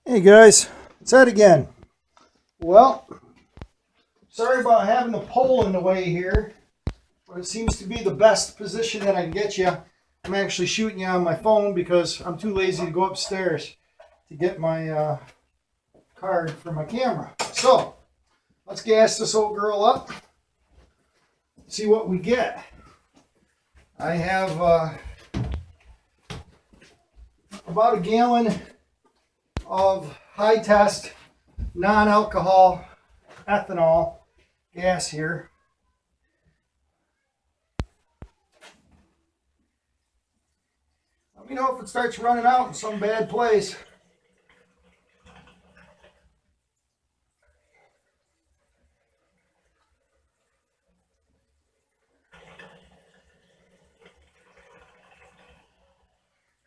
Hey guys, it's Ed again. Well, sorry about having the pole in the way here, but it seems to be the best position that I can get you. I'm actually shooting you on my phone because I'm too lazy to go upstairs to get my card for my camera. So, let's gas this old girl up, see what we get. I have about a gallon of high test non-alcohol ethanol gas here. Let me know if it starts running out in some bad place.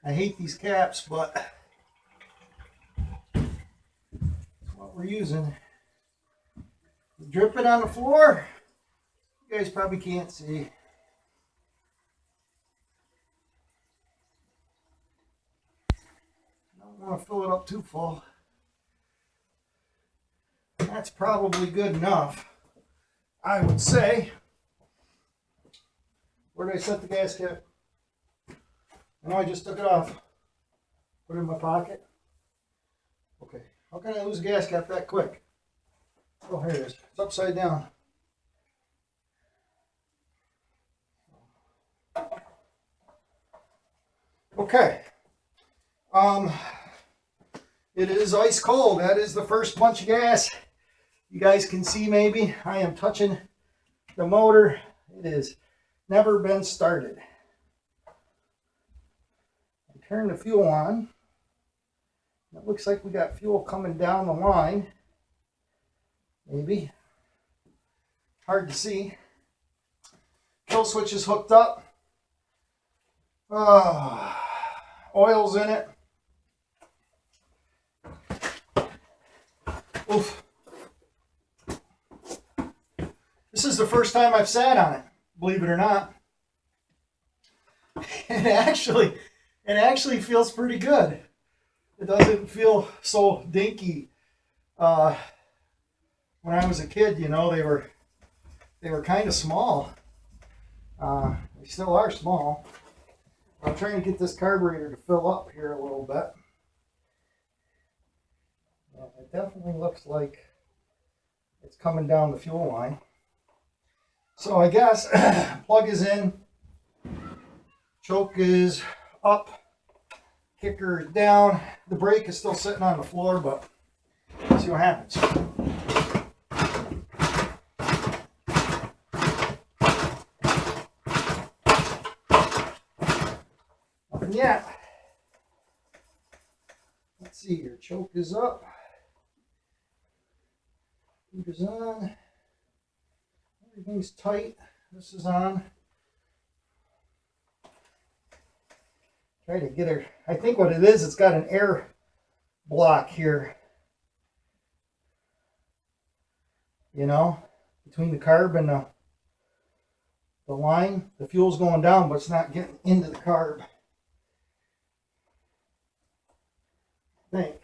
I hate these caps, but we're using. Dripping on the floor. You guys probably can't see. I don't want to fill it up too full. That's probably good enough, I would say. Where did I set the gas cap? I know I just took it off. Put it in my pocket. Okay. How can I lose a gas cap that quick? Oh, here it is. It's upside down. Okay. It is ice cold. That is the first bunch of gas. You guys can see maybe. I am touching the motor. It has never been started. I turn the fuel on. It looks like we got fuel coming down the line. Maybe. Hard to see. Kill switch is hooked up. Oil's in it. Oof. This is the first time I've sat on it, believe it or not. It actually feels pretty good. It doesn't feel so dinky. When I was a kid, you know, they were kind of small. They still are small. I'm trying to get this carburetor to fill up here a little bit. Yeah, it definitely looks like it's coming down the fuel line. So I guess plug is in, choke is up, kicker is down. The brake is still sitting on the floor, but let's see what happens. Nothing yet. Let's see here. Choke is up. Boot is on. Everything's tight. This is on. Try to get her. I think what it is, it's got an air block here. You know, between the carb and the line. The fuel's going down, but it's not getting into the carb. I think.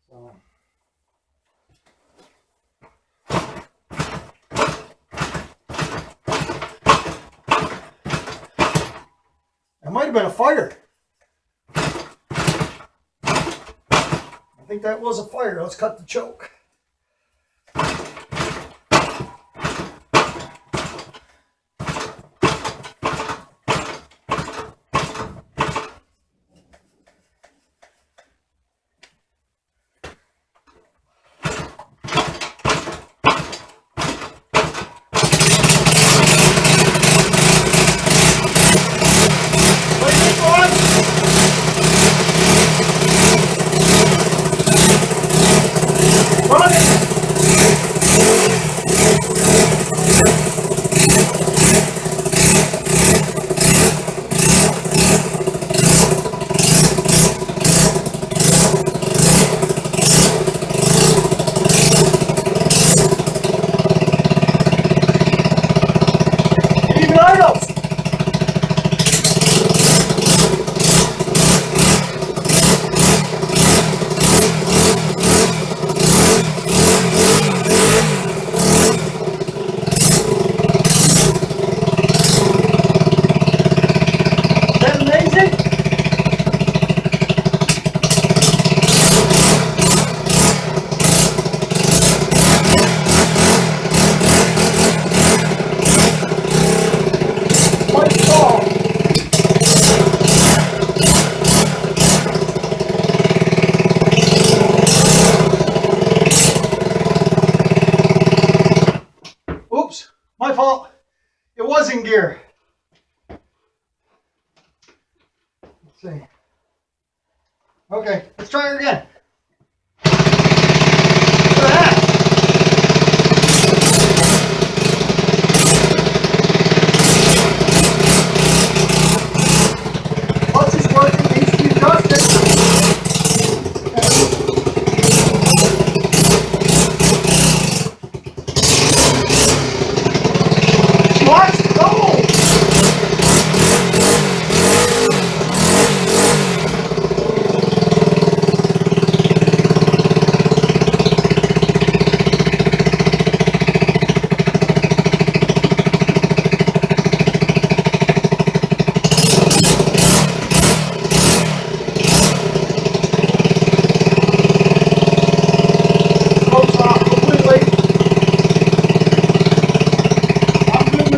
So. It might have been a fire. I think that was a fire. Let's cut the choke. here. Let's see. Okay, let's try her again. Look at that. Clutch is working, needs to be adjusted. She wants to go.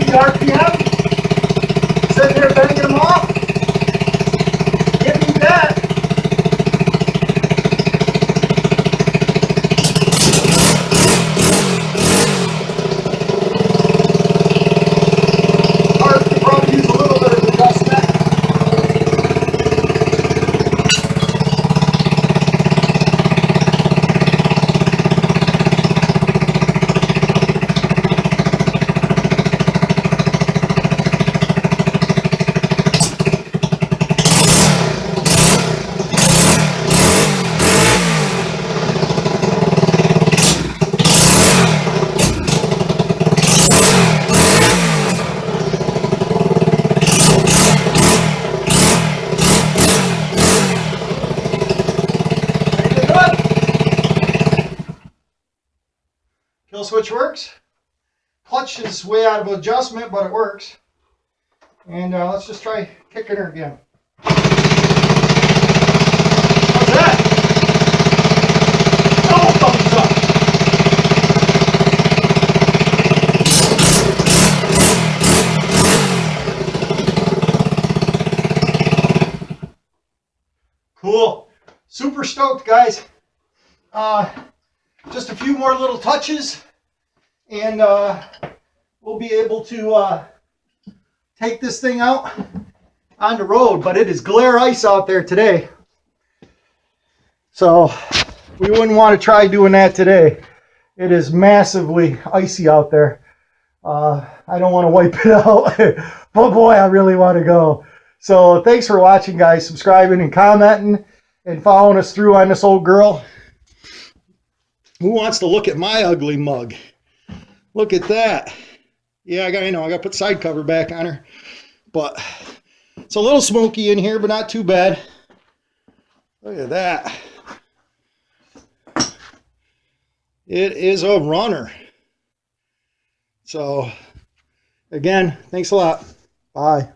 RPM, sitting there banging them off. Give me that. Cars could probably use a little bit of adjustment. Kill switch works. Clutch is way out of adjustment, but it works. And let's just try kicking her again. How's that? Oh, thumbs up. Cool. Super stoked, guys. Just a few more little touches, and we'll be able to take this thing out on the road. But it is glare ice out there today, so we wouldn't want to try doing that today. It is massively icy out there. I don't want to wipe it out, but boy, I really want to go. So thanks for watching, guys. Subscribing and commenting and following us through on this old girl. Who wants to look at my ugly mug? Look at that. Yeah, I got to put side cover back on her. But it's a little smoky in here, but not too bad. Look at that. It is a runner. So, again, thanks a lot. Bye.